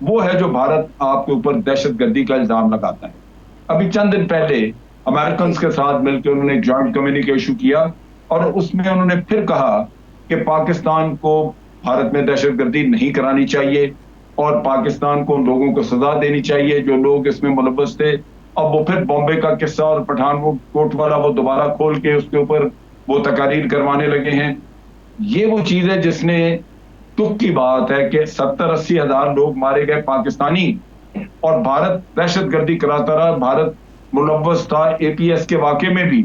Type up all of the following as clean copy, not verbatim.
وہ ہے جو بھارت آپ کے اوپر دہشت گردی کا الزام لگاتا ہے. ابھی چند دن پہلے امریکنز کے ساتھ مل کے انہوں نے ایک جوائنٹ کمیونیکے ایشو کیا اور اس میں انہوں نے پھر کہا کہ پاکستان کو بھارت میں دہشت گردی نہیں کرانی چاہیے اور پاکستان کو ان لوگوں کو سزا دینی چاہیے جو لوگ اس میں ملوث تھے. اب وہ پھر بامبے کا قصہ اور پٹھان کوٹ والا وہ دوبارہ کھول کے اس کے اوپر وہ تقاریر کروانے لگے ہیں. یہ وہ چیز ہے جس نے دکھ کی بات ہے کہ 70-80 ہزار لوگ مارے گئے پاکستانی اور بھارت دہشت گردی کراتا رہا. بھارت ملوث تھا APS کے واقعے میں بھی.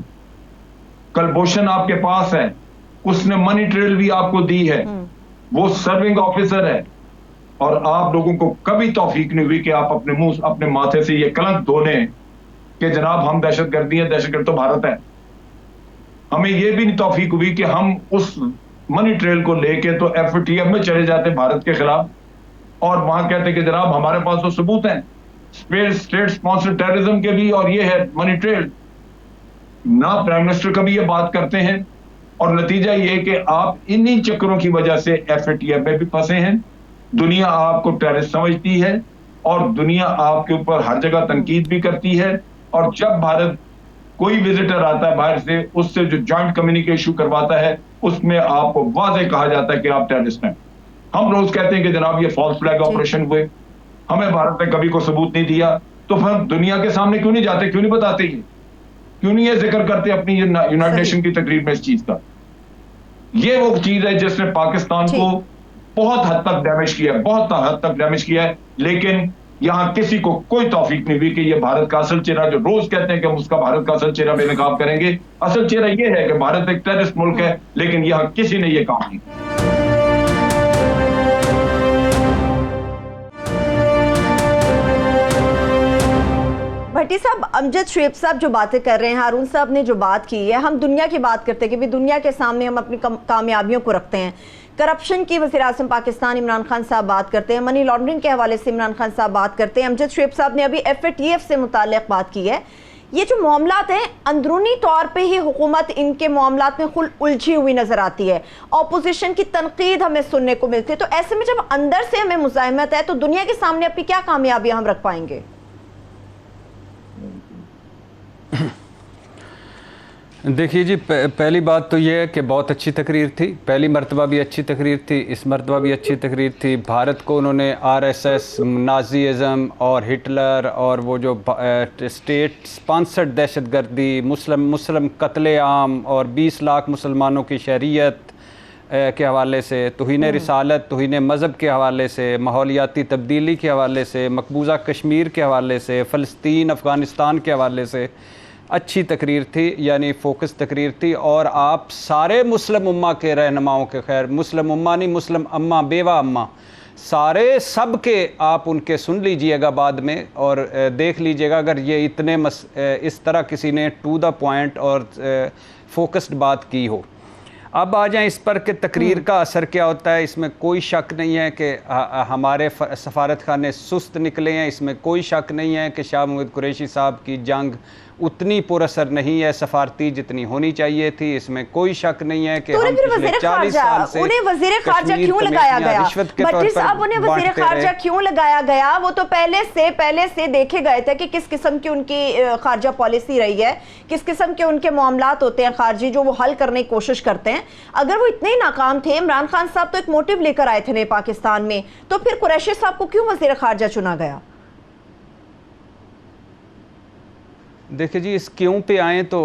کلبھوشن آپ کے پاس ہے, اس نے منی ٹریل بھی آپ کو دی ہے, وہ سرونگ آفیسر ہے, اور آپ لوگوں کو کبھی توفیق نہیں ہوئی کہ آپ اپنے منہ اپنے ماتھے سے یہ کلنک دھو لیں کہ جناب ہم دہشت گردی ہیں, دہشت گرد تو بھارت ہے. ہمیں یہ بھی نہیں توفیق ہوئی کہ ہم اس منی ٹریل کو لے کے تو FATF میں چلے جاتے بھارت کے خلاف اور وہاں کہتے کہ جناب ہمارے پاس تو ثبوت ہیں اسٹیٹ اسپانسر ٹیررزم کے بھی اور یہ ہے منی ٹریل. نہ پرائم منسٹر کبھی یہ بات کرتے ہیں اور نتیجہ یہ کہ آپ انہی چکروں کی وجہ سے FATF میں بھی پھنسے ہیں. دنیا آپ کو ٹیررسٹ سمجھتی ہے اور دنیا آپ کے اوپر ہر جگہ تنقید بھی کرتی ہے, اور جب بھارت کوئی وزٹر آتا ہے باہر سے اس سے جو جوائنٹ کمیونیکے ایشو کرواتا ہے اس میں آپ کو واضح کہا جاتا ہے کہ آپ ٹیررسٹ ہیں. ہم روز کہتے ہیں کہ جناب یہ فالس فلیگ آپریشن ہوئے, ہمیں بھارت نے کبھی کو ثبوت نہیں دیا, تو پھر دنیا کے سامنے کیوں نہیں جاتے, کیوں نہیں بتاتے, یہ کیوں نہیں یہ ذکر کرتے اپنی یونائٹڈ نیشن کی تقریب میں اس چیز کا. یہ وہ چیز ہے جس نے پاکستان کو بہت حد تک ڈیمیج کیا ہے, بہت حد تک ڈیمیج کیا ہے, لیکن یہاں کسی کو کوئی توفیق نہیں ہوئی کہ یہ بھارت کا اصل چہرہ جو روز کہتے ہیں کہ ہم اس کا بھارت کا اصل چہرہ بے نقاب کریں گے. اصل چہرہ یہ ہے کہ بھارت ایک ٹیررسٹ ملک ہے, لیکن یہاں کسی نے یہ کام نہیں کیا. بھٹی صاحب, امجد شعیب صاحب جو باتیں کر رہے ہیں, ہارون صاحب نے جو بات کی ہے, ہم دنیا کی بات کرتے ہیں کہ دنیا کے سامنے ہم اپنی کامیابیوں کو رکھتے ہیں. کرپشن کی وزیر اعظم پاکستان عمران خان صاحب بات کرتے ہیں, منی لانڈرنگ کے حوالے سے عمران خان صاحب بات کرتے ہیں, امجد شعیب صاحب نے ابھی FATF سے متعلق بات کی ہے. یہ جو معاملات ہیں اندرونی طور پہ ہی حکومت ان کے معاملات میں الجھی ہوئی نظر آتی ہے, اپوزیشن کی تنقید ہمیں سننے کو ملتی ہے. تو ایسے میں جب اندر سے ہمیں مزاحمت ہے تو دنیا کے سامنے اپنی کیا کامیابیاں ہم رکھ پائیں گے؟ دیکھیے جی, پہلی بات تو یہ ہے کہ بہت اچھی تقریر تھی, پہلی مرتبہ بھی اچھی تقریر تھی, اس مرتبہ بھی اچھی تقریر تھی. بھارت کو انہوں نے RSS, نازیزم اور ہٹلر اور وہ جو اسٹیٹ سپانسرڈ دہشت گردی, مسلم قتل عام اور 20 لاکھ مسلمانوں کی شہریت کے حوالے سے, توہین رسالت, توہین مذہب کے حوالے سے, ماحولیاتی تبدیلی کے حوالے سے, مقبوضہ کشمیر کے حوالے سے, فلسطین افغانستان کے حوالے سے اچھی تقریر تھی, یعنی فوکس تقریر تھی. اور آپ سارے مسلم امہ کے رہنماؤں کے, خیر مسلم امہ نہیں, مسلم امہ, بیوہ امہ, سارے سب کے آپ ان کے سن لیجئے گا بعد میں اور دیکھ لیجئے گا اگر یہ اتنے اس طرح کسی نے ٹو دا پوائنٹ اور فوکسڈ بات کی ہو. اب آ جائیں اس پر کہ تقریر کا اثر کیا ہوتا ہے. اس میں کوئی شک نہیں ہے کہ ہمارے سفارت خانے سست نکلے ہیں, اس میں کوئی شک نہیں ہے کہ شاہ محمود قریشی صاحب کی جنگ اتنی پر اثر نہیں ہے سفارتی جتنی ہونی چاہیے تھی. اس میں کوئی شک نہیں ہے کہ ہم پچھلے 40 سال سے انہیں وزیر خارجہ کیوں لگایا گیا, بھٹی صاحب انہیں وزیر خارجہ کیوں لگایا گیا؟ وہ تو پہلے سے دیکھے گئے تھے کہ کس قسم کی ان کی خارجہ پالیسی رہی ہے, کس قسم کے ان کے معاملات ہوتے ہیں خارجی جو وہ حل کرنے کی کوشش کرتے ہیں. اگر وہ اتنے ہی ناکام تھے, عمران خان صاحب تو ایک موٹیو لے کر آئے تھے نئے پاکستان میں, تو پھر قریشی صاحب کو کیوں وزیر خارجہ چنا گیا؟ دیکھیں جی, اس کیوں پہ آئیں تو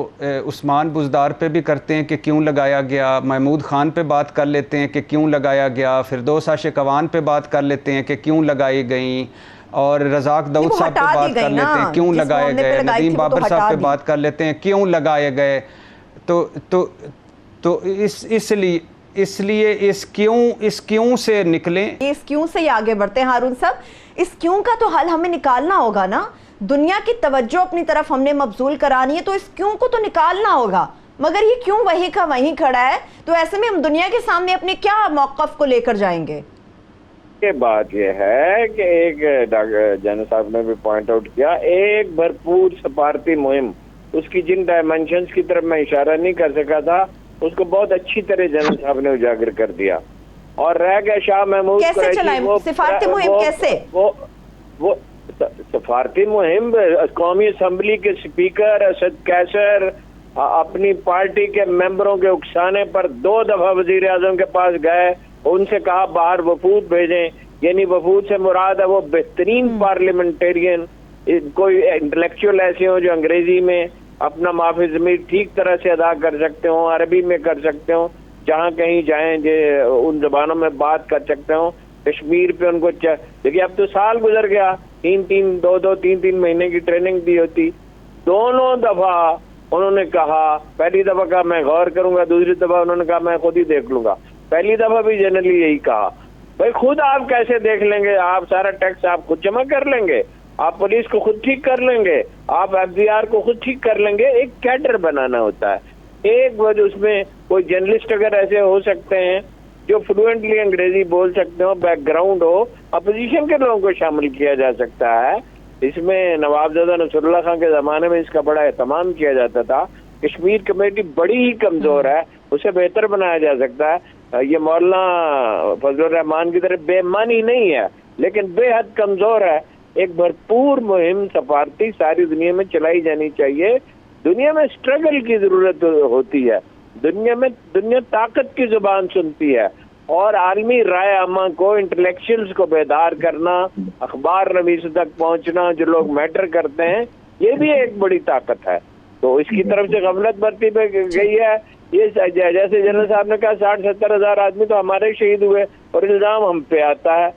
عثمان بزدار پہ بھی کرتے ہیں کہ کیوں لگایا گیا, محمود خان پہ بات کر لیتے ہیں کہ کیوں لگایا گیا, فردوس عاشق اعوان پہ بات کر لیتے ہیں کہ کیوں لگائی گئیں, اور رزاق داؤد صاحب پہ بات کر لیتے ہیں کیوں لگائے گئے, ندیم بابر صاحب پہ بات کر لیتے ہیں کیوں لگائے گئے. تو اس لیے اس کیوں سے نکلیں, اس کیوں سے ہی آگے بڑھتے ہیں. ہارون صاحب, اس کیوں کا تو حل ہمیں نکالنا ہوگا نا, دنیا کی توجہ اپنی طرف ہم نے مبذول کرانی ہے, تو اس کیوں کو تو نکالنا ہوگا, مگر یہ کیوں وہیں کا وہیں کھڑا ہے. تو ایسے میں ہم دنیا کے سامنے اپنے کیا موقف کو لے کر جائیں گے؟ بات یہ ہے کہ ایک جنرل صاحب نے بھی پوائنٹ آؤٹ کیا, ایک بھرپور سفارتی مہم, اس کی جن ڈائمینشنز کی طرف میں اشارہ نہیں کر سکا تھا اس کو بہت اچھی طرح جنرل صاحب نے اجاگر کر دیا. اور رہ گئے شاہ محمود کیسے چلائیں سفارتی مہم کیسے؟ وہ سفارتی مہم قومی اسمبلی کے اسپیکر اسد کیسر اپنی پارٹی کے ممبروں کے اکسانے پر 2 دفعہ وزیر اعظم کے پاس گئے, ان سے کہا باہر وفود بھیجیں, یعنی وفود سے مراد ہے وہ بہترین پارلیمنٹیرین, کوئی انٹلیکچوئل ایسے ہوں جو انگریزی میں اپنا معافی ضمیر ٹھیک طرح سے ادا کر سکتے ہوں, عربی میں کر سکتے ہوں, جہاں کہیں جائیں ان زبانوں میں بات کر سکتے ہوں. کشمیر پہ ان کو دیکھیے اب تو سال گزر گیا, 3 مہینے کی ٹریننگ دی ہوتی. دونوں دفعہ انہوں نے کہا, پہلی دفعہ کہا میں غور کروں گا, دوسری دفعہ انہوں نے کہا میں خود ہی دیکھ لوں گا. پہلی دفعہ بھی جنرلی یہی کہا, بھائی خود آپ کیسے دیکھ لیں گے, آپ سارا ٹیکس آپ خود جمع کر لیں گے, آپ پولیس کو خود ٹھیک کر لیں گے, آپ FBR کو خود ٹھیک کر لیں گے. ایک کیڈر بنانا ہوتا ہے, ایک وجہ اس میں کوئی جرنلسٹ اگر ایسے ہو سکتے ہیں جو فلوئنٹلی انگریزی بول سکتے ہو, بیک گراؤنڈ ہو, اپوزیشن کے لوگوں کو شامل کیا جا سکتا ہے. اس میں نوابزادہ نصر اللہ خان کے زمانے میں اس کا بڑا اہتمام کیا جاتا تھا. کشمیر کمیٹی بڑی ہی کمزور ہے, اسے بہتر بنایا جا سکتا ہے. یہ مولانا فضل الرحمان کی طرح بے معنی نہیں ہے لیکن بے حد کمزور ہے. ایک بھرپور مہم سفارتی ساری دنیا میں چلائی جانی چاہیے. دنیا میں اسٹرگل کی ضرورت ہوتی ہے, دنیا طاقت کی زبان سنتی ہے, اور عالمی رائے عامہ کو, انٹلیکچوئلز کو بیدار کرنا, اخبار نویسوں تک پہنچنا, جو لوگ میٹر کرتے ہیں, یہ بھی ایک بڑی طاقت ہے. تو اس کی طرف سے غفلت برتی پہ گئی ہے. یہ جیسے جنرل صاحب نے کہا 60-70 ہزار آدمی تو ہمارے شہید ہوئے اور الزام ہم پہ آتا ہے.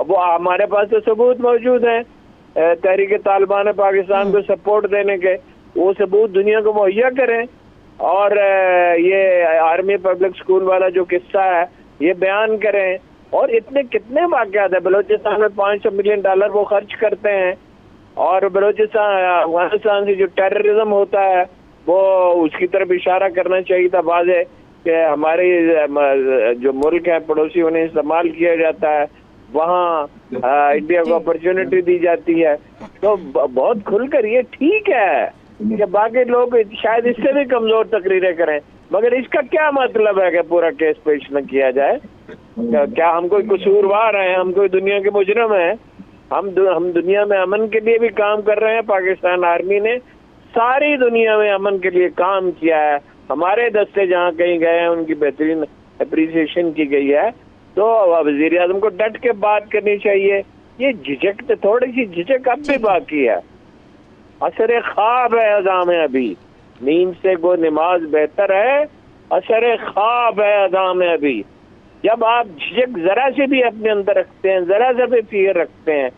وہ ہمارے پاس تو ثبوت موجود ہیں تحریک طالبان پاکستان کو سپورٹ دینے کے, وہ ثبوت دنیا کو مہیا کریں. اور یہ آرمی پبلک سکول والا جو قصہ ہے یہ بیان کریں. اور اتنے کتنے واقعات ہیں, بلوچستان میں $500 ملین وہ خرچ کرتے ہیں, اور بلوچستان افغانستان سے جو ٹیررزم ہوتا ہے وہ اس کی طرف اشارہ کرنا چاہیے تھا واضح کہ ہمارے جو ملک ہے پڑوسی انہیں استعمال کیا جاتا ہے, وہاں انڈیا کو اپرچونٹی دی جاتی ہے. تو بہت کھل کر یہ ٹھیک ہے کہ باقی لوگ شاید اس سے بھی کمزور تقریریں کریں, مگر اس کا کیا مطلب ہے کہ پورا کیس پیش نہ کیا جائے؟ کیا ہم کوئی قصوروار ہیں, ہم کوئی دنیا کے مجرم ہیں؟ ہم دنیا میں امن کے لیے بھی کام کر رہے ہیں. پاکستان آرمی نے ساری دنیا میں امن کے لیے کام کیا ہے. ہمارے دستے جہاں کہیں گئے ہیں ان کی بہترین اپریسیشن کی گئی ہے. تو وزیر اعظم کو ڈٹ کے بات کرنی چاہیے. یہ جھجک, تھوڑی سی جھجک اب بھی باقی ہے. اثر خواب ہے اذان ابھی, نیند سے گو نماز بہتر ہے, اثر خواب ہے اذان ابھی. جب آپ جھجک ذرا سے بھی اپنے اندر رکھتے ہیں, ذرا سا بھی فیئر رکھتے ہیں,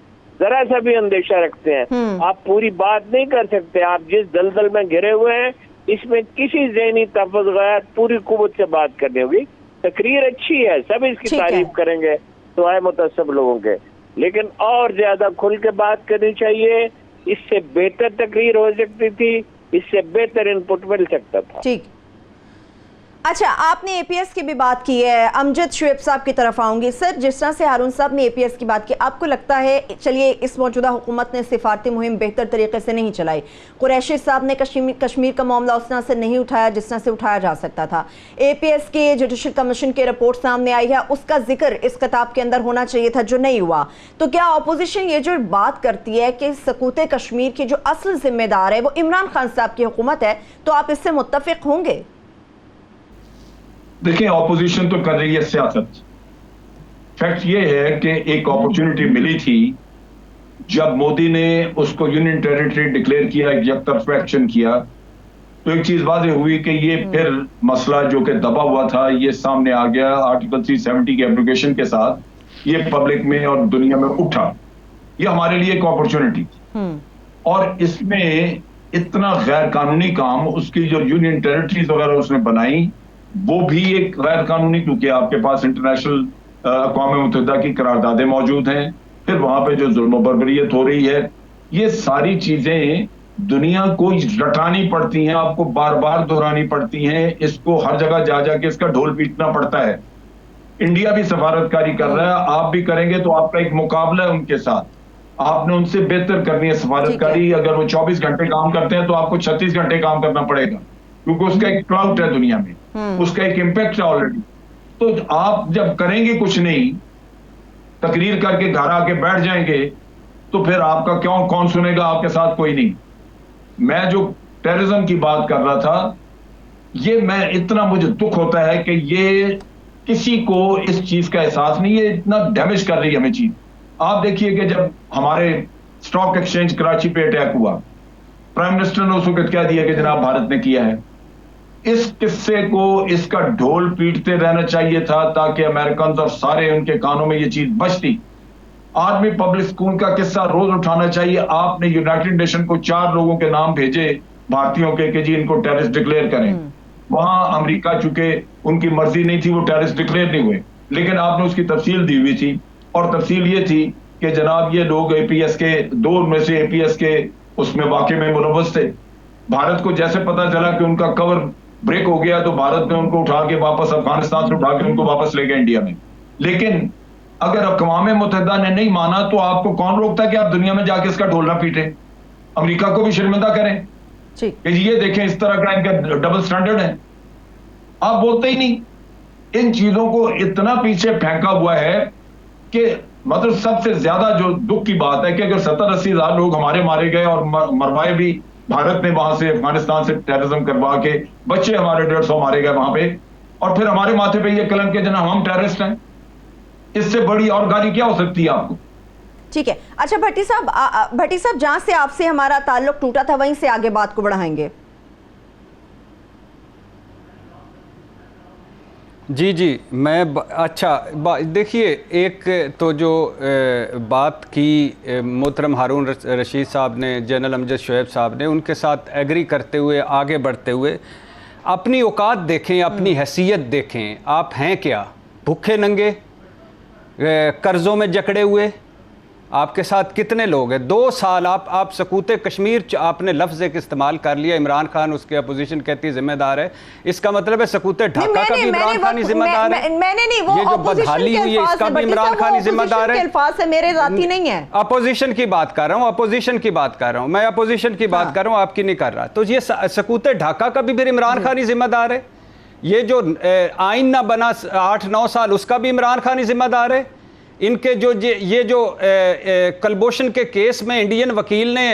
ذرا سا بھی اندیشہ رکھتے ہیں, آپ پوری بات نہیں کر سکتے. آپ جس دلدل میں گھرے ہوئے ہیں اس میں کسی ذہنی تحفظ غیر پوری قوت سے بات کرنی ہوگی. تقریر اچھی ہے, سب اس کی تعریف کریں گے تو ہے متعصب لوگوں کے, لیکن اور زیادہ کھل کے بات کرنی چاہیے. اس سے بہتر تقریر ہو سکتی تھی, اس سے بہتر ان پٹ مل سکتا تھا. ٹھیک. اچھا, آپ نے APS کی بھی بات کی ہے, امجد شعیب صاحب کی طرف آؤں گی. سر, جس طرح سے ہارون صاحب نے APS کی بات کی, آپ کو لگتا ہے چلیے اس موجودہ حکومت نے سفارتی مہم بہتر طریقے سے نہیں چلائی, قریشی صاحب نے کشمیر کا معاملہ اس طرح سے نہیں اٹھایا جس طرح سے اٹھایا جا سکتا تھا, APS کی جوڈیشل کمیشن کی رپورٹ سامنے آئی ہے, اس کا ذکر اس کتاب کے اندر ہونا چاہیے تھا جو نہیں ہوا, تو کیا اپوزیشن یہ جو بات کرتی ہے کہ سقوط کشمیر کی جو اصل ذمہ دار ہے وہ عمران خان صاحب کی حکومت ہے, تو آپ اس سے متفق ہوں گے؟ دیکھیں, اپوزیشن تو کر رہی ہے سیاست. فیکٹ یہ ہے کہ ایک اپورچونٹی ملی تھی جب مودی نے اس کو یونین ٹیریٹری ڈکلیئر کیا, یک طرفہ ایکشن کیا, تو ایک چیز واضح ہوئی کہ یہ پھر مسئلہ جو کہ دبا ہوا تھا یہ سامنے آ گیا. آرٹیکل 370 کے ایپلیکیشن کے ساتھ یہ پبلک میں اور دنیا میں اٹھا. یہ ہمارے لیے ایک اپورچونٹی تھی, اور اس میں اتنا غیر قانونی کام, اس کی جو یونین ٹیریٹریز وغیرہ اس نے بنائی وہ بھی ایک غیر قانونی, کیونکہ آپ کے پاس انٹرنیشنل اقوام متحدہ کی قراردادیں موجود ہیں, پھر وہاں پہ جو ظلم و بربریت ہو رہی ہے, یہ ساری چیزیں دنیا کو رٹانی پڑتی ہیں, آپ کو بار بار دہرانی پڑتی ہیں, اس کو ہر جگہ جا جا کے اس کا ڈھول پیٹنا پڑتا ہے. انڈیا بھی سفارتکاری کر رہا ہے, آپ بھی کریں گے تو آپ کا ایک مقابلہ ہے ان کے ساتھ, آپ نے ان سے بہتر کرنی ہے سفارتکاری. اگر وہ 24 گھنٹے کام کرتے ہیں تو آپ کو 36 گھنٹے کام کرنا پڑے گا, کیونکہ اس کا ایک کلاؤٹ ہے دنیا میں, اس کا ایک امپیکٹ ہے آلریڈی. تو آپ جب کریں گے کچھ نہیں, تقریر کر کے گھر آ کے بیٹھ جائیں گے, تو پھر آپ کا کون سنے گا؟ آپ کے ساتھ کوئی نہیں. میں جو ٹیررزم کی بات کر رہا تھا, یہ میں اتنا مجھے دکھ ہوتا ہے کہ یہ کسی کو اس چیز کا احساس نہیں, یہ اتنا ڈیمیج کر رہی ہے ہمیں چیز. آپ دیکھیے کہ جب ہمارے اسٹاک ایکسچینج کراچی پہ اٹیک ہوا, پرائم منسٹر نے اس وقت کہہ دیا کہ جناب بھارت نے کیا ہے. اس قصے کو, اس کا ڈھول پیٹتے رہنا چاہیے تھا تاکہ امریکنز اور سارے ان کے کانوں میں یہ چیز بچتی. آرمی پبلک اسکول کا قصہ روز اٹھانا چاہیے. آپ نے یونائٹڈ نیشن کو 4 لوگوں کے نام بھیجے بھارتیوں کے کہ جی ان کو ٹیررسٹ ڈکلیئر کریں. وہاں امریکہ چونکہ ان کی مرضی نہیں تھی, وہ ٹیررسٹ ڈکلیئر نہیں ہوئے, لیکن آپ نے اس کی تفصیل دی ہوئی تھی, اور تفصیل یہ تھی کہ جناب یہ لوگ اے پی ایس کے 2 میں سے اے پی ایس کے اس میں واقعے میں ملوث تھے. بھارت کو جیسے پتا چلا کہ ان کا کور بریک ہو گیا تو بھارت نے ان کو اٹھا کے واپس افغانستان سے اٹھا کے ان کو واپس لے گیا انڈیا میں. لیکن اگر اقوام متحدہ نے نہیں مانا تو آپ کو کون روکتا ہے کہ آپ دنیا میں جا کے اس کا ڈھول نہ پیٹیں, امریکہ کہ بھی شرمندہ کریں کہ یہ دیکھیں اس طرح کا ان کا ڈبل سٹینڈرڈ ہے. آپ بولتے ہی نہیں. ان چیزوں کو اتنا پیچھے پھینکا ہوا ہے کہ مطلب سب سے زیادہ جو دکھ کی بات ہے کہ اگر 70-80 ہزار لوگ ہمارے مارے گئے اور مروائے بھی بھارت نے وہاں سے افغانستان سے ٹیررزم کروا کے, بچے ہمارے 150 مارے گئے وہاں پہ, اور پھر ہمارے ماتھے پہ یہ کلم کہ جناب ہم ٹیررسٹ ہیں, اس سے بڑی اور گالی کیا ہو سکتی ہے آپ کو؟ ٹھیک ہے. اچھا بھٹی صاحب جہاں سے آپ سے ہمارا تعلق ٹوٹا تھا وہیں سے آگے بات کو بڑھائیں گے. جی میں اچھا دیکھیے, ایک تو جو بات کی محترم ہارون رشید صاحب نے, جنرل امجد شعیب صاحب نے, ان کے ساتھ ایگری کرتے ہوئے آگے بڑھتے ہوئے اپنی اوقات دیکھیں, اپنی حیثیت دیکھیں. آپ ہیں کیا؟ بھوکے ننگے, قرضوں میں جکڑے ہوئے. آپ کے ساتھ کتنے لوگ ہیں؟ 2 سال آپ سکوت کشمیر آپ نے لفظ ایک استعمال کر لیا. عمران خان اس کے اپوزیشن کہتی ہے ذمہ دار ہے, اس کا مطلب ہے سکوت ڈھاکہ کا بھی عمران خان ہی ذمہ دار ہے. یہ جو بدحالی ہوئی ہے اس کا بھی عمران خان ہی ذمہ دار ہے. الفاظ میرے ذاتی نہیں ہے, اپوزیشن کی بات کر رہا ہوں, اپوزیشن کی بات کر رہا ہوں, میں اپوزیشن کی بات کر رہا ہوں, آپ کی نہیں کر رہا. تو یہ سکوت ڈھاکہ کا بھی پھر عمران خان ہی ذمہ دار ہے. یہ جو آئین نہ بنا 8-9 سال, اس کا بھی عمران خان ہی ذمہ دار ہے. ان کے یہ جو کلبوشن کے کیس میں انڈین وکیل نے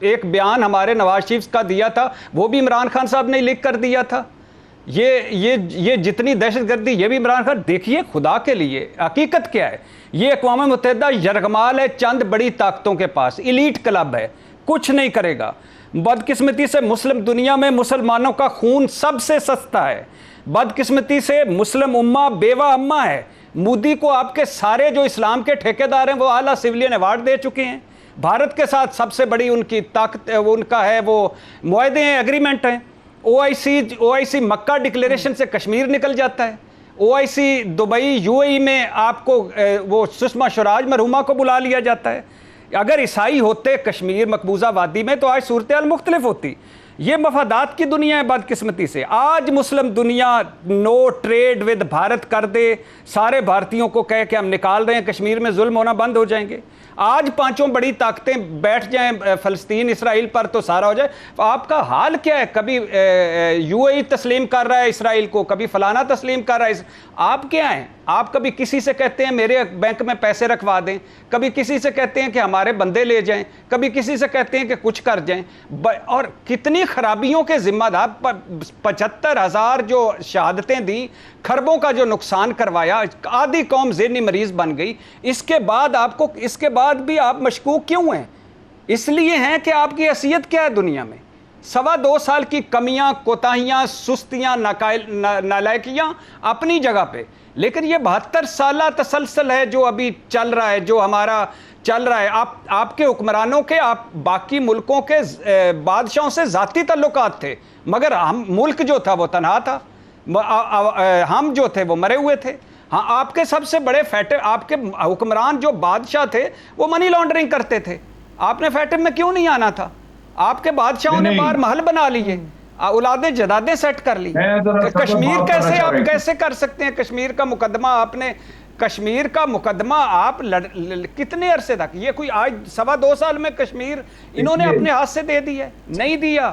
ایک بیان ہمارے نواز شریف کا دیا تھا, وہ بھی عمران خان صاحب نے لکھ کر دیا تھا. یہ جتنی دہشت گردی, یہ بھی عمران خان. دیکھیے خدا کے لیے حقیقت کیا ہے. یہ اقوام متحدہ یرغمال ہے چند بڑی طاقتوں کے پاس, ایلیٹ کلب ہے, کچھ نہیں کرے گا. بدقسمتی سے مسلم دنیا میں مسلمانوں کا خون سب سے سستا ہے. بدقسمتی سے مسلم امہ بیوہ امہ ہے. مودی کو آپ کے سارے جو اسلام کے ٹھیکیدار ہیں وہ اعلیٰ سویلین ایوارڈ دے چکے ہیں. بھارت کے ساتھ سب سے بڑی ان کی طاقت ان کا ہے وہ معاہدے ہیں, ایگریمنٹ ہیں. او آئی سی مکہ ڈکلیریشن سے کشمیر نکل جاتا ہے. او آئی سی دبئی یو اے ای میں آپ کو وہ سشما شوراج مرحومہ کو بلا لیا جاتا ہے. اگر عیسائی ہوتے کشمیر مقبوضہ وادی میں تو آج صورتحال مختلف ہوتی. یہ مفادات کی دنیا ہے بدقسمتی سے. آج مسلم دنیا نو ٹریڈ ود بھارت کر دے, سارے بھارتیوں کو کہے کہ ہم نکال رہے ہیں, کشمیر میں ظلم ہونا بند ہو جائیں گے. آج 5 بڑی طاقتیں بیٹھ جائیں فلسطین اسرائیل پر تو سارا ہو جائے. آپ کا حال کیا ہے؟ کبھی یو اے ای تسلیم کر رہا ہے اسرائیل کو, کبھی فلانا تسلیم کر رہا ہے. آپ کیا ہیں؟ آپ کبھی کسی سے کہتے ہیں میرے بینک میں پیسے رکھوا دیں, کبھی کسی سے کہتے ہیں کہ ہمارے بندے لے جائیں, کبھی کسی سے کہتے ہیں کہ کچھ کر جائیں. اور کتنی خرابیوں کے ذمہ دار, 75,000 جو شہادتیں دیں, کھربوں کا جو نقصان کروایا, آدھی قوم ذہنی مریض بن گئی. اس کے بعد بھی آپ مشکوک کیوں ہیں؟ اس لیے ہیں کہ آپ کی حیثیت کیا ہے دنیا میں. 2.25 سال کی کمیاں, کوتاہیاں, سستیاں, نالائکیاں اپنی جگہ پہ, لیکن یہ 72 سالہ تسلسل ہے جو ابھی چل رہا ہے, جو ہمارا چل رہا ہے. آپ کے حکمرانوں کے, آپ باقی ملکوں کے بادشاہوں سے ذاتی تعلقات تھے, مگر ملک جو تھا وہ تنہا تھا, ہم جو تھے وہ مرے ہوئے تھے. ہاں, آپ کے سب سے بڑے آپ کے حکمران جو بادشاہ تھے وہ منی لانڈرنگ کرتے تھے. آپ نے فیٹم میں کیوں نہیں آنا تھا؟ آپ کے بادشاہوں نے باہر محل بنا لیے, اولادیں جدادیں سیٹ کر لی. کشمیر کیسے کر سکتے ہیں؟ کشمیر کا مقدمہ آپ کتنے عرصے تک, یہ کوئی آج 2.25 سال میں کشمیر انہوں نے اپنے ہاتھ سے دے دی ہے؟ نہیں دیا.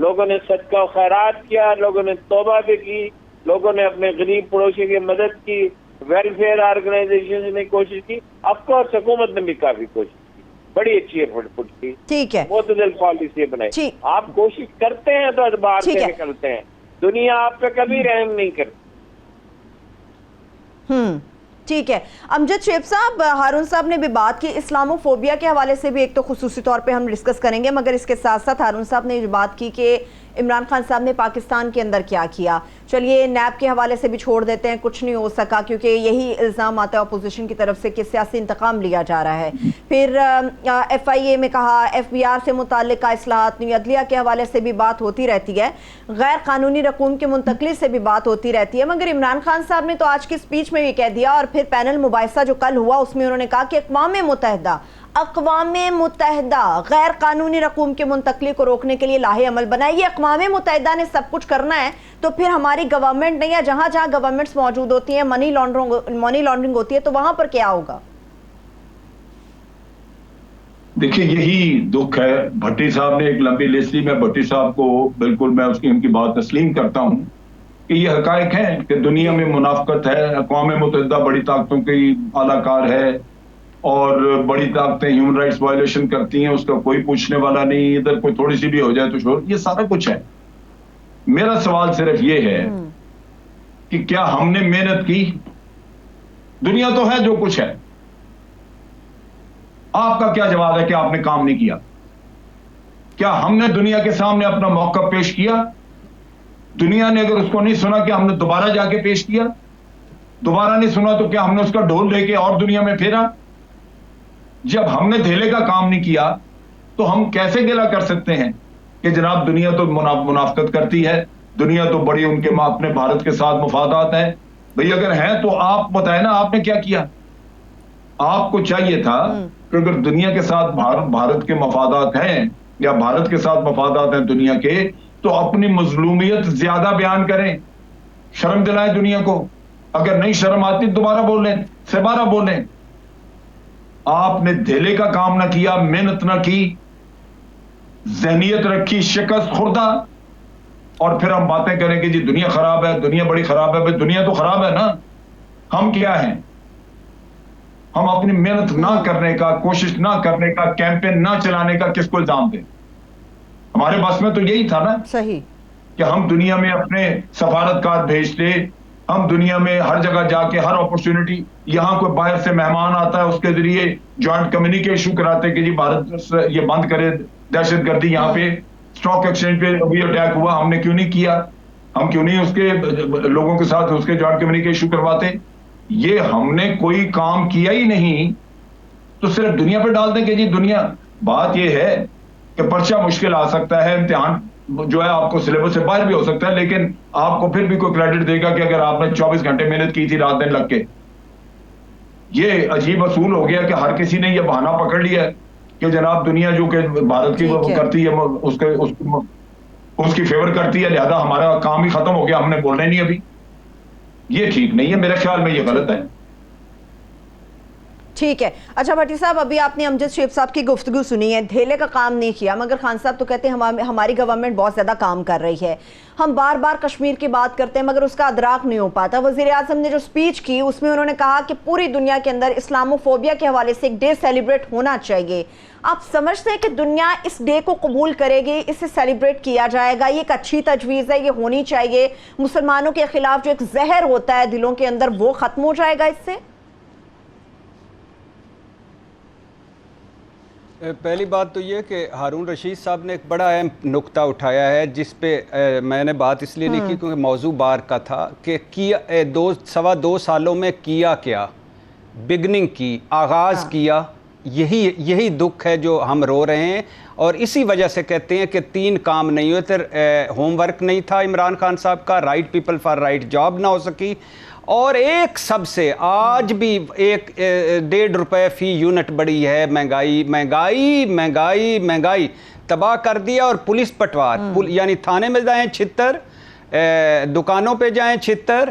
لوگوں نے صدقہ و خیرات کیا, لوگوں نے توبہ بھی کی, لوگوں نے اپنے غریب پڑوسی کی مدد کی, ویلفیئر آرگنائزیشن نے کوشش کی, آف کورس حکومت نے بھی کافی کوشش کی, بڑی اچھی ایفرٹ کی, ٹھیک ہے, معتدل پالیسی بنائی. آپ کوشش کرتے ہیں تو ادبار سے نکلتے ہیں, دنیا آپ پہ کبھی رحم نہیں کرتی. ٹھیک ہے. امجد شعیب صاحب, ہارون صاحب نے بھی بات کی اسلامو فوبیا کے حوالے سے بھی ایک تو خصوصی طور پہ ہم ڈسکس کریں گے, مگر اس کے ساتھ ساتھ ہارون صاحب نے بات کی کہ عمران خان صاحب نے پاکستان کے اندر کیا کیا. چلیے نیب کے حوالے سے بھی چھوڑ دیتے ہیں, کچھ نہیں ہو سکا کیونکہ یہی الزام آتا ہے اپوزیشن کی طرف سے کہ سیاسی انتقام لیا جا رہا ہے. پھر ایف آئی اے میں کہا, ایف بی آر سے متعلقہ اصلاحات نہیں, عدلیہ کے حوالے سے بھی بات ہوتی رہتی ہے, غیر قانونی رقوم کی منتقلی سے بھی بات ہوتی رہتی ہے. مگر عمران خان صاحب نے تو آج کی سپیچ میں یہ کہہ دیا, اور پھر پینل مباحثہ جو کل ہوا اس میں انہوں نے کہا کہ اقوام متحدہ غیر قانونی رقوم کی منتقلی کو روکنے کے لیے لاہے عمل بنائے. یہ اقوام متحدہ نے سب کچھ کرنا ہے تو پھر ہماری گورنمنٹ نہیں ہے, جہاں جہاں گورنمنٹس موجود ہوتی ہیں, منی لانڈرنگ ہوتی ہے, تو وہاں پر کیا ہوگا؟ دیکھیں یہی دکھ ہے. بھٹی صاحب نے ایک لمبی لسٹ لی, میں بھٹی صاحب کو بالکل میں ان کی بات تسلیم کرتا ہوں کہ یہ حقائق ہیں کہ دنیا میں منافقت ہے, اقوام متحدہ بڑی طاقتوں کی اعلی کار ہے اور بڑی طاقتیں ہیومن رائٹس وائلیشن کرتی ہیں, اس کا کوئی پوچھنے والا نہیں, ادھر کوئی تھوڑی سی بھی ہو جائے تو شور, یہ سارا کچھ ہے. میرا سوال صرف یہ ہے کہ کیا ہم نے محنت کی؟ دنیا تو ہے جو کچھ ہے, آپ کا کیا جواب ہے کہ آپ نے کام نہیں کیا؟ کیا ہم نے دنیا کے سامنے اپنا موقف پیش کیا؟ دنیا نے اگر اس کو نہیں سنا کہ ہم نے دوبارہ جا کے پیش کیا, دوبارہ نہیں سنا تو کیا ہم نے اس کا ڈھول لے کے اور دنیا میں پھیرا؟ جب ہم نے دھیلے کا کام نہیں کیا تو ہم کیسے گلہ کر سکتے ہیں کہ جناب دنیا تو منافقت کرتی ہے, دنیا تو بڑی ان کے اپنے بھارت کے ساتھ مفادات ہیں. بھئی اگر ہیں تو آپ بتائیں نا آپ نے کیا کیا؟ آپ کو چاہیے تھا کہ اگر دنیا کے ساتھ بھارت کے مفادات ہیں یا بھارت کے ساتھ مفادات ہیں دنیا کے, تو اپنی مظلومیت زیادہ بیان کریں, شرم دلائیں دنیا کو. اگر نہیں شرم آتی دوبارہ بولیں, سبارہ بولیں. آپ نے دھیلے کا کام نہ کیا, محنت نہ کی, ذہنیت رکھی شکست خوردہ, اور پھر ہم باتیں کریں کہ جی دنیا خراب ہے, دنیا بڑی خراب ہے. بھئی دنیا تو خراب ہے نا, ہم کیا ہیں؟ ہم اپنی محنت نہ کرنے کا, کوشش نہ کرنے کا, کیمپین نہ چلانے کا کس کو الزام دیں؟ ہمارے بس میں تو یہی تھا نا صحیح کہ ہم دنیا میں اپنے سفارتکار بھیجتے, ہم دنیا میں ہر جگہ جا کے ہر اپورچونٹی, یہاں کوئی باہر سے مہمان آتا ہے اس کے ذریعے جوائنٹ کمیونیکیشن ایشو کراتے کہ جی بھارت یہ بند کرے دہشت گردی, یہاں پہ اسٹاک ایکسچینج پہ ابھی اٹیک ہوا, ہم نے کیوں نہیں کیا؟ ہم کیوں نہیں اس کے لوگوں کے ساتھ اس کے جوائنٹ کمیونیکیشن ایشو کرواتے؟ یہ ہم نے کوئی کام کیا ہی نہیں تو صرف دنیا پہ ڈال دیں کہ جی دنیا. بات یہ ہے کہ پرچہ مشکل آ سکتا ہے, امتحان جو ہے آپ کو سلیبس سے باہر بھی ہو سکتا ہے, لیکن آپ کو پھر بھی کوئی کریڈٹ دے گا کہ اگر آپ نے 24 گھنٹے محنت کی تھی رات دن لگ کے. یہ عجیب اصول ہو گیا کہ ہر کسی نے یہ بہانہ پکڑ لیا کہ جناب دنیا جو کہ بھارت کی وہ کرتی ہے اس کی فیور کرتی ہے, لہذا ہمارا کام ہی ختم ہو گیا, ہم نے بولنا ہی نہیں ابھی. یہ ٹھیک نہیں ہے, میرے خیال میں یہ غلط ہے. ٹھیک ہے. اچھا بھٹی صاحب, ابھی آپ نے امجد شعیب صاحب کی گفتگو سنی ہے, دھیلے کا کام نہیں کیا, مگر خان صاحب تو کہتے ہیں ہماری گورنمنٹ بہت زیادہ کام کر رہی ہے. ہم بار بار کشمیر کی بات کرتے ہیں مگر اس کا ادراک نہیں ہو پاتا. وزیر اعظم نے جو سپیچ کی اس میں انہوں نے کہا کہ پوری دنیا کے اندر اسلامو فوبیا کے حوالے سے ایک ڈے سیلیبریٹ ہونا چاہیے. آپ سمجھتے ہیں کہ دنیا اس ڈے کو قبول کرے گی, اسے سیلیبریٹ کیا جائے گا؟ یہ ایک اچھی تجویز ہے, یہ ہونی چاہیے. مسلمانوں کے خلاف جو ایک زہر ہوتا ہے دلوں کے اندر وہ ختم ہو جائے گا اس سے؟ پہلی بات تو یہ کہ ہارون رشید صاحب نے ایک بڑا اہم نقطہ اٹھایا ہے جس پہ میں نے بات اس لیے نہیں کی کیونکہ موضوع بار کا تھا کہ سوا دو سالوں میں کیا کیا, بگننگ کی, آغاز کیا. یہی دکھ ہے جو ہم رو رہے ہیں, اور اسی وجہ سے کہتے ہیں کہ 3 کام نہیں ہوئے. ہوم ورک نہیں تھا عمران خان صاحب کا, right people for right job نہ ہو سکی, اور ایک سب سے آج بھی 1.5 روپے فی یونٹ بڑی ہے مہنگائی. مہنگائی مہنگائی مہنگائی تباہ کر دیا. اور پولیس پٹوار, یعنی تھانے میں جائیں 76, دکانوں پہ جائیں 76,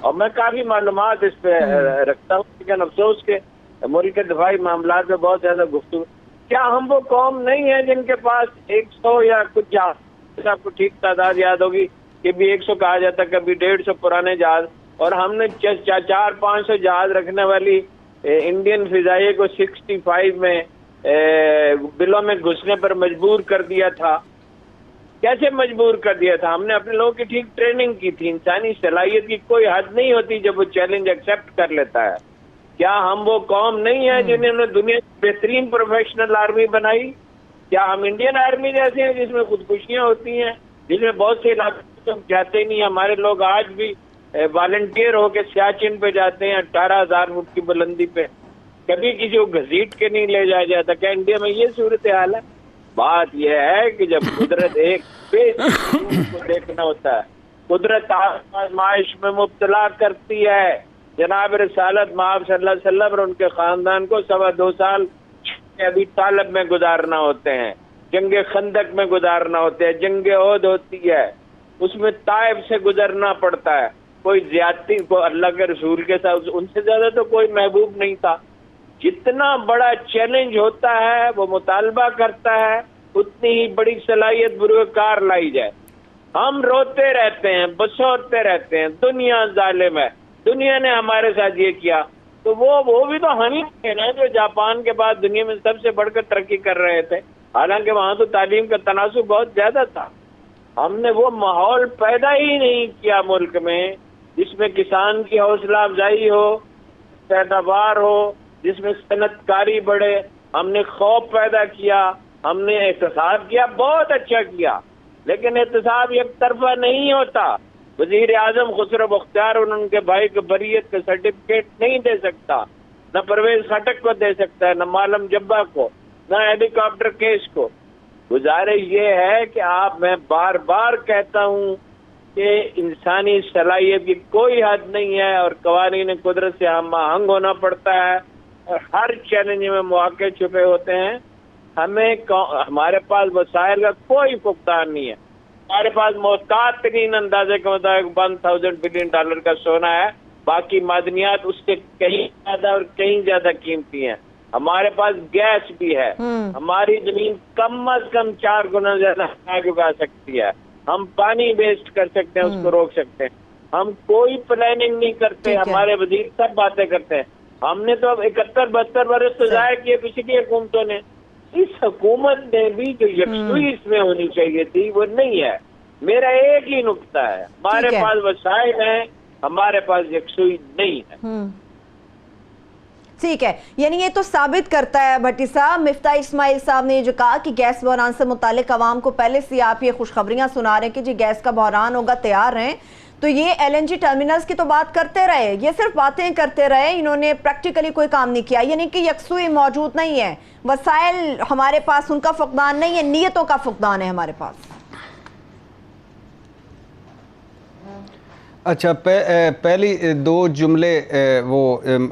اور میں کافی معلومات اس پہ رکھتا ہوں، لیکن افسوس کہ ملک کے دفاعی معاملات میں بہت زیادہ گفتگو. کیا ہم وہ قوم نہیں ہے جن کے پاس 100 یا کچھ جہاز، آپ کو ٹھیک تعداد یاد ہوگی کہ بھی 100 کہا جاتا، کبھی 150 پرانے جہاز، اور ہم نے 400-500 جہاز رکھنے والی انڈین فضائیہ کو 65 میں بلوں میں گھسنے پر مجبور کر دیا تھا. کیسے مجبور کر دیا تھا؟ ہم نے اپنے لوگوں کی ٹھیک ٹریننگ کی تھی. انسانی صلاحیت کی کوئی حد نہیں ہوتی جب وہ چیلنج ایکسیپٹ کر لیتا ہے. کیا ہم وہ قوم نہیں ہیں جنہوں نے دنیا کی بہترین پروفیشنل آرمی بنائی؟ کیا ہم انڈین آرمی جیسے ہیں جس میں خودکشیاں ہوتی ہیں، جس میں بہت سے علاقے ہم جاتے نہیں؟ ہمارے لوگ آج بھی والنٹیئر ہو کے سیاچن پہ جاتے ہیں 18,000 فٹ کی بلندی پہ، کبھی کسی کو گھسیٹ کے نہیں لے جایا جاتا. کیا انڈیا میں یہ صورتحال ہے؟ بات یہ ہے کہ جب قدرت ایک کو دیکھنا ہوتا ہے، قدرت آزمائش میں مبتلا کرتی ہے. جناب رسالت مآب صلی اللہ علیہ وسلم اور ان کے خاندان کو 2.25 سال ابھی طالب میں گزارنا ہوتے ہیں، جنگ خندق میں گزارنا ہوتے ہیں، جنگ عہد ہوتی ہے، اس میں طائف سے گزرنا پڑتا ہے. کوئی زیادتی کو اللہ کے رسول کے ساتھ ان سے زیادہ تو کوئی محبوب نہیں تھا. جتنا بڑا چیلنج ہوتا ہے وہ مطالبہ کرتا ہے اتنی ہی بڑی صلاحیت بروئے کار لائی جائے. ہم روتے رہتے ہیں، بسوتے رہتے ہیں، دنیا ظالم ہے، دنیا نے ہمارے ساتھ یہ کیا. تو وہ بھی تو ہم ہی تھے نا جو جاپان کے بعد دنیا میں سب سے بڑھ کر ترقی کر رہے تھے، حالانکہ وہاں تو تعلیم کا تناسب بہت زیادہ تھا. ہم نے وہ ماحول پیدا ہی نہیں کیا ملک میں جس میں کسان کی حوصلہ افزائی ہو، پیداوار ہو، جس میں صنعت کاری بڑھے. ہم نے خوف پیدا کیا، ہم نے احتساب کیا، بہت اچھا کیا، لیکن احتساب ایک طرفہ نہیں ہوتا. وزیر اعظم خسرو بختیار اور ان کے بھائی کو بریت کا سرٹیفکیٹ نہیں دے سکتا، نہ پرویز خٹک کو دے سکتا ہے، نہ معلم جبا کو، نہ ہیلی کاپٹر کیس کو. گزارش یہ ہے کہ میں بار بار کہتا ہوں کہ انسانی صلاحیت کی کوئی حد نہیں ہے اور قوانین قدرت سے ہم آہنگ ہونا پڑتا ہے، اور ہر چیلنج میں مواقع چھپے ہوتے ہیں. ہمارے پاس وسائل کا کوئی فقدان نہیں ہے. ہمارے پاس محتاط ترین اندازے کے مطابق $1,000 بلین کا سونا ہے، باقی معدنیات اس سے کہیں زیادہ اور کہیں زیادہ قیمتی ہیں. ہمارے پاس گیس بھی ہے، ہماری زمین کم از کم 4 گنا زیادہ اگا سکتی ہے. ہم پانی ویسٹ کر سکتے ہیں، اس کو روک سکتے ہیں. ہم کوئی پلاننگ نہیں کرتے. ہمارے وزیر سب باتیں کرتے ہیں. ہم نے تو اب 71-72 برس تو ضائع کیے پچھلی حکومتوں نے. اس حکومت نے بھی جو یکسوئی اس میں ہونی چاہیے تھی وہ نہیں ہے. میرا ایک ہی نقطہ ہے، ہمارے پاس وسائل ہیں، ہمارے پاس یکسوئی نہیں ہے. ٹھیک ہے، یعنی یہ تو ثابت کرتا ہے بھٹی صاحب، مفتاح اسماعیل صاحب نے جو کہا کہ گیس بحران سے متعلق عوام کو پہلے سے آپ یہ خوشخبریاں سنا رہے ہیں کہ جی گیس کا بحران ہوگا، تیار رہیں. تو یہ LNG ٹرمینلز کی تو بات کرتے رہے، یہ صرف باتیں کرتے رہے، انہوں نے پریکٹیکلی کوئی کام نہیں کیا. یعنی کہ یکسوئی موجود نہیں ہے، وسائل ہمارے پاس ان کا فقدان نہیں ہے، نیتوں کا فقدان ہے ہمارے پاس. اچھا، پہلی 2 جملے وہ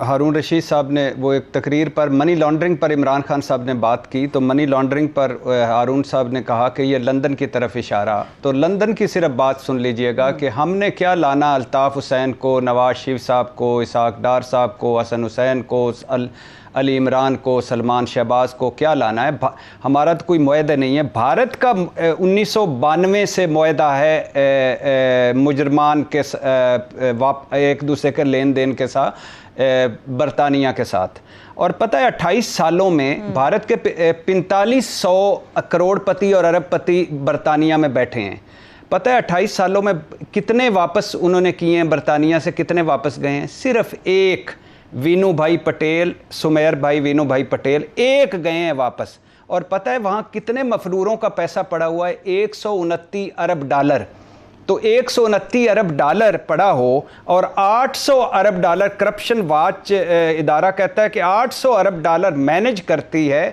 ہارون رشید صاحب نے وہ ایک تقریر پر منی لانڈرنگ پر عمران خان صاحب نے بات کی، تو منی لانڈرنگ پر ہارون صاحب نے کہا کہ یہ لندن کی طرف اشارہ. تو لندن کی صرف بات سن لیجئے گا کہ ہم نے کیا لانا الطاف حسین کو، نواز شریف صاحب کو، اسحاق ڈار صاحب کو، حسن حسین کو، علی عمران کو، سلمان شہباز کو کیا لانا ہے. ہمارا تو کوئی معاہدہ نہیں ہے. بھارت کا 1992 سے معاہدہ ہے مجرمان کے ایک دوسرے کے لین دین کے ساتھ برطانیہ کے ساتھ. اور پتہ ہے 28 سالوں میں بھارت کے 4500 کروڑ پتی اور ارب پتی برطانیہ میں بیٹھے ہیں. پتہ ہے 28 سالوں میں کتنے واپس انہوں نے کیے ہیں، برطانیہ سے کتنے واپس گئے ہیں؟ صرف ایک، وینو بھائی پٹیل، سمیر بھائی وینو بھائی پٹیل، ایک گئے ہیں واپس. اور پتہ ہے وہاں کتنے مفروروں کا پیسہ پڑا ہوا ہے؟ $129 ارب. تو $129 ارب پڑا ہو اور $800 ارب کرپشن واچ ادارہ کہتا ہے کہ $800 ارب مینج کرتی ہے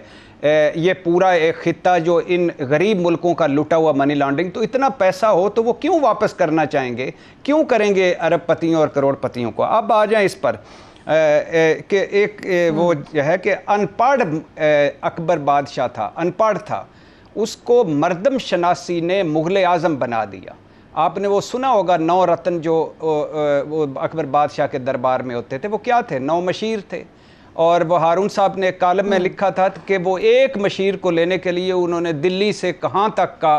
یہ پورا ایک خطہ جو ان غریب ملکوں کا لٹا ہوا منی لانڈرنگ. تو اتنا پیسہ ہو تو وہ کیوں واپس کرنا چاہیں گے؟ کیوں کریں گے ارب پتیوں اور کروڑ پتیوں کو؟ اب آ جائیں اس پر کہ ایک وہ ہے کہ ان پڑھ اکبر بادشاہ تھا، ان پڑھ تھا، اس کو مردم شناسی نے مغل اعظم بنا دیا. آپ نے وہ سنا ہوگا 9 رتن جو وہ اکبر بادشاہ کے دربار میں ہوتے تھے، وہ کیا تھے؟ 9 مشیر تھے. اور وہ ہارون صاحب نے ایک کالم میں لکھا تھا کہ وہ ایک مشیر کو لینے کے لیے انہوں نے دلی سے کہاں تک کا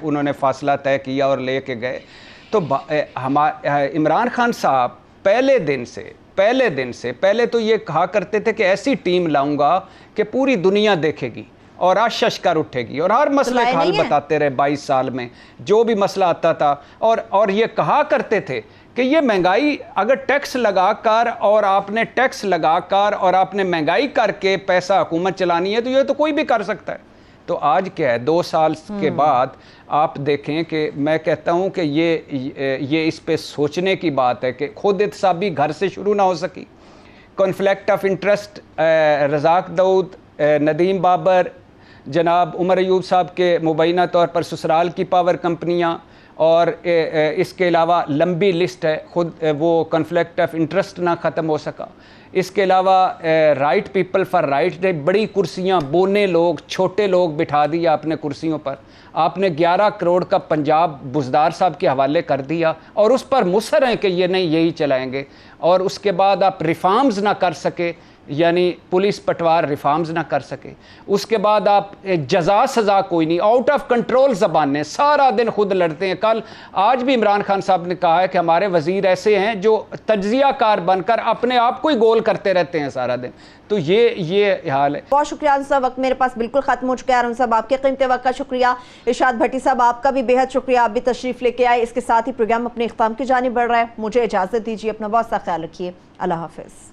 انہوں نے فاصلہ طے کیا اور لے کے گئے. تو عمران خان صاحب پہلے دن سے پہلے تو یہ کہا کرتے تھے کہ ایسی ٹیم لاؤں گا کہ پوری دنیا دیکھے گی اور آشش کر اٹھے گی، اور ہر مسئلے کا حل بتاتے رہے 22 سال میں جو بھی مسئلہ آتا تھا. اور یہ کہا کرتے تھے کہ یہ مہنگائی اگر ٹیکس لگا کر اور آپ نے آپ نے مہنگائی کر کے پیسہ حکومت چلانی ہے تو یہ تو کوئی بھی کر سکتا ہے. تو آج کیا ہے 2 سال کے بعد آپ دیکھیں کہ میں کہتا ہوں کہ یہ اس پہ سوچنے کی بات ہے کہ خود احتسابی گھر سے شروع نہ ہو سکی. کنفلکٹ آف انٹرسٹ، رزاق داؤد، ندیم بابر، جناب عمر ایوب صاحب کے مبینہ طور پر سسرال کی پاور کمپنیاں، اور اس کے علاوہ لمبی لسٹ ہے، خود وہ کنفلکٹ آف انٹرسٹ نہ ختم ہو سکا. اس کے علاوہ right people for right day, بڑی کرسیاں بونے لوگ، چھوٹے لوگ بٹھا دیا اپنے کرسیوں پر. آپ نے 11 کروڑ کا پنجاب بزدار صاحب کے حوالے کر دیا اور اس پر مصر ہیں کہ یہ نہیں یہی چلائیں گے. اور اس کے بعد آپ ریفارمز نہ کر سکے، یعنی پولیس پٹوار ریفارمز نہ کر سکے. اس کے بعد آپ جزا سزا کوئی نہیں، آؤٹ آف کنٹرول زبانیں، سارا دن خود لڑتے ہیں. آج بھی عمران خان صاحب نے کہا ہے کہ ہمارے وزیر ایسے ہیں جو تجزیہ کار بن کر اپنے آپ کو ہی گول کرتے رہتے ہیں سارا دن. تو یہ حال ہے. بہت شکریہ ارون صاحب، وقت میرے پاس بالکل ختم ہو چکا ہے. ارون صاحب آپ کے قیمتی وقت کا شکریہ. ارشاد بھٹی صاحب آپ کا بھی بے حد شکریہ، آپ بھی تشریف لے کے آئے. اس کے ساتھ ہی پروگرام اپنے اختتام کی جانب بڑھ رہا ہے. مجھے اجازت دیجیے، اپنا بہت سا خیال رکھیے. اللہ حافظ.